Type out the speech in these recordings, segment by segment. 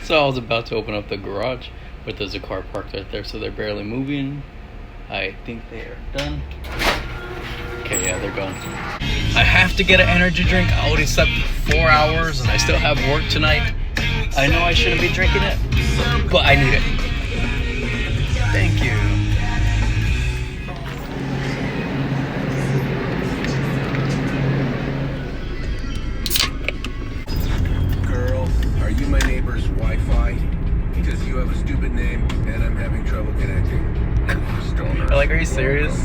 So I was about to open up the garage, but there's a car parked right there, so they're barely moving. I think they are done. Okay, yeah, they're gone. I have to get an energy drink. I already slept 4 hours and I still have work tonight. I know I shouldn't be drinking it, but I need it. Thank you. Girl, are you my neighbor's Wi-Fi? Because you have a stupid name and I'm having trouble connecting. Like, are you serious?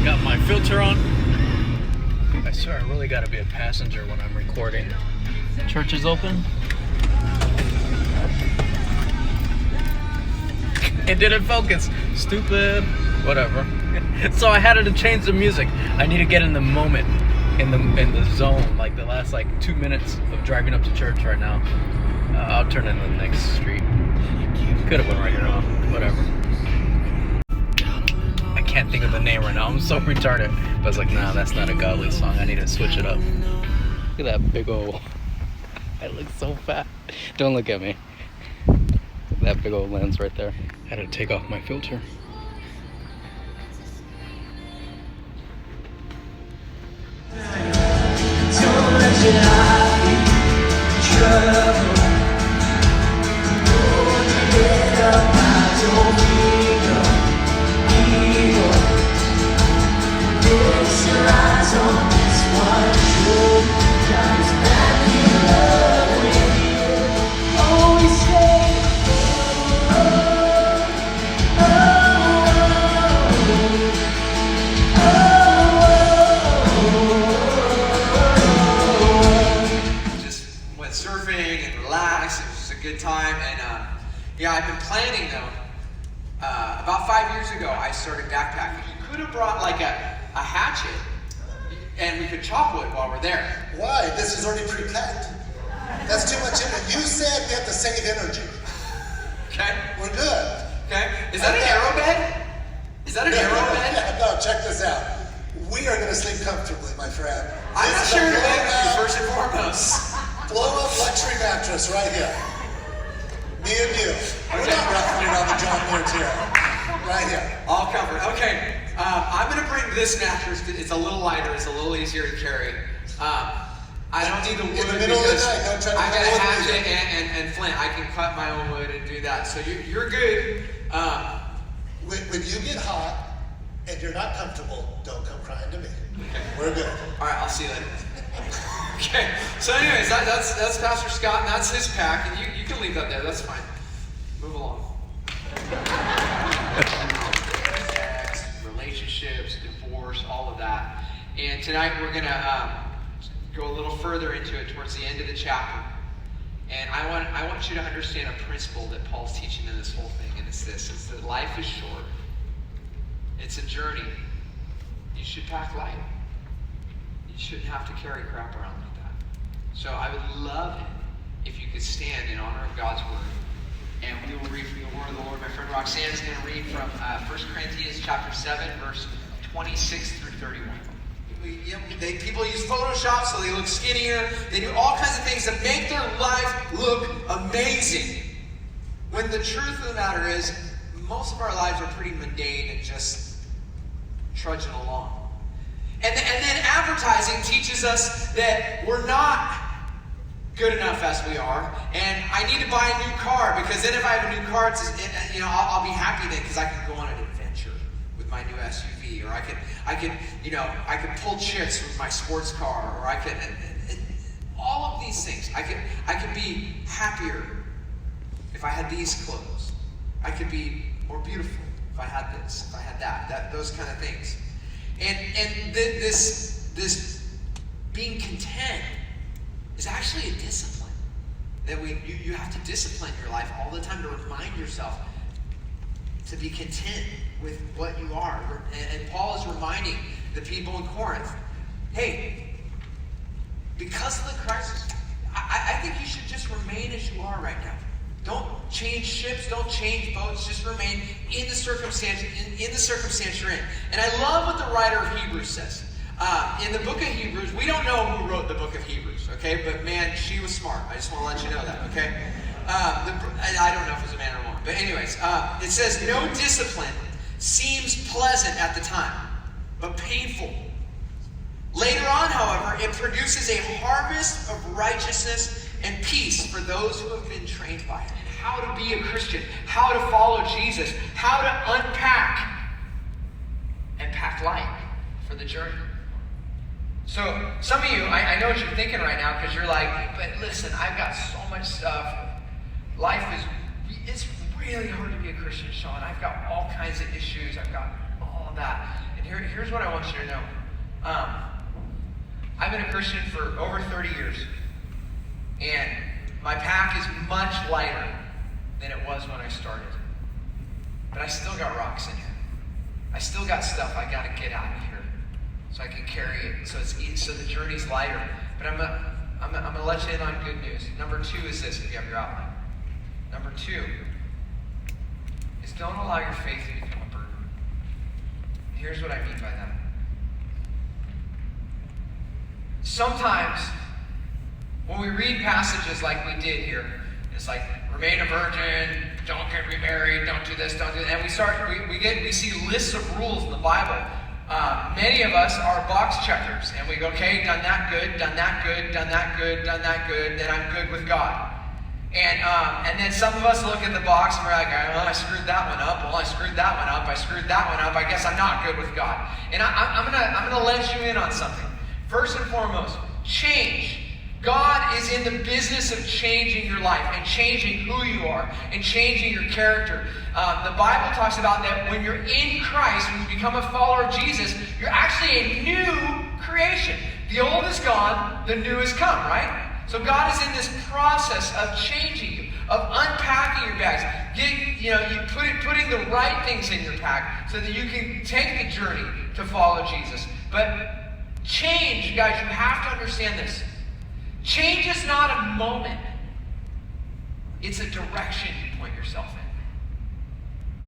Got my filter on. I swear I really gotta be a passenger when I'm recording. Church is open. It didn't focus. Stupid. Whatever. So I had to change the music. I need to get in the moment, in the zone. Like the last 2 minutes of driving up to church right now. I'll turn into the next street. Could have went right here on. Whatever. I can't think of the name right now. I'm so retarded. But I was like, nah, that's not a godly song. I need to switch it up. Look at that big old. I look so fat. Don't look at me. That big old lens right there. Had to take off my filter. Good time, and I've been planning though. About 5 years ago, I started backpacking. You could have brought like a hatchet, and we could chop wood while we're there. Why? This is already pre-packed. That's too much energy. You said we have to save energy. Okay. We're good. Okay. Is that an arrow bed? Is that an arrow bed? No, check this out. We are going to sleep comfortably, my friend. I'm not sure to live first and foremost. Blow-up luxury mattress right here. Me and you. We're not roughing it on the John Muir tier. Right here. All covered. Okay. I'm going to bring this mattress. It's a little lighter. It's a little easier to carry. I don't need the wood in the middle because of the night, don't try to I got a wood hatchet and flint. I can cut my own wood and do that. So you're good. When you get hot and you're not comfortable, don't come crying to me. Okay. We're good. All right. I'll see you later. Okay, so anyways, that's Pastor Scott, and that's his pack, and you can leave that there, that's fine. Move along. Relationships, divorce, all of that. And tonight we're going to go a little further into it towards the end of the chapter. And I want you to understand a principle that Paul's teaching in this whole thing, and it's this. It's that life is short. It's a journey. You should pack light. You shouldn't have to carry crap around like that. So I would love it if you could stand in honor of God's word. And we will read from the word of the Lord. My friend Roxanne is going to read from 1 Corinthians chapter 7, verse 26 through 31. People use Photoshop so they look skinnier. They do all kinds of things that make their life look amazing. When the truth of the matter is, most of our lives are pretty mundane and just trudging along. And then advertising teaches us that we're not good enough as we are, and I need to buy a new car because then if I have a new car, I'll be happy then because I can go on an adventure with my new SUV, or I could pull chicks with my sports car, or I could all of these things. I could be happier if I had these clothes. I could be more beautiful if I had this, if I had that those kind of things. And this being content is actually a discipline. That you have to discipline your life all the time to remind yourself to be content with what you are. And Paul is reminding the people in Corinth, hey, because of the crisis, think you should just remain as you are right now. Don't change ships, don't change boats, just remain in the circumstance, in the circumstance you're in. And I love what the writer of Hebrews says. In the book of Hebrews, we don't know who wrote the book of Hebrews, okay? But man, she was smart. I just want to let you know that, okay? I don't know if it was a man or a woman. But anyways, it says, no discipline seems pleasant at the time, but painful. Later on, however, it produces a harvest of righteousness and peace for those who have been trained by it. How to be a Christian, how to follow Jesus, how to unpack and pack light for the journey. So some of you, I know what you're thinking right now, because you're like, but listen, I've got so much stuff. Life it's really hard to be a Christian, Sean. I've got all kinds of issues. I've got all of that. And here's what I want you to know. I've been a Christian for over 30 years. And my pack is much lighter than it was when I started. But I still got rocks in here. I still got stuff I got to get out of here so I can carry it. So the journey's lighter. But I'm gonna let you in on good news. Number 2 is this, if you have your outline. Number 2 is don't allow your faith to become a burden. Here's what I mean by that. Sometimes when we read passages like we did here, it's like, remain a virgin, don't get remarried, don't do this, don't do that. And we see lists of rules in the Bible. Many of us are box checkers, and we go, okay, done that good, done that good, done that good, done that good, then I'm good with God. And then some of us look at the box and we're like, oh, I screwed that one up. Well, I screwed that one up. I screwed that one up. I guess I'm not good with God. And I'm gonna let you in on something. First and foremost, change. God is in the business of changing your life and changing who you are and changing your character. The Bible talks about that when you're in Christ, when you become a follower of Jesus, you're actually a new creation. The old is gone, the new has come, right? So God is in this process of changing you, of unpacking your bags, putting the right things in your pack so that you can take the journey to follow Jesus. But change, guys, you have to understand this. Change is not a moment. It's a direction you point yourself in.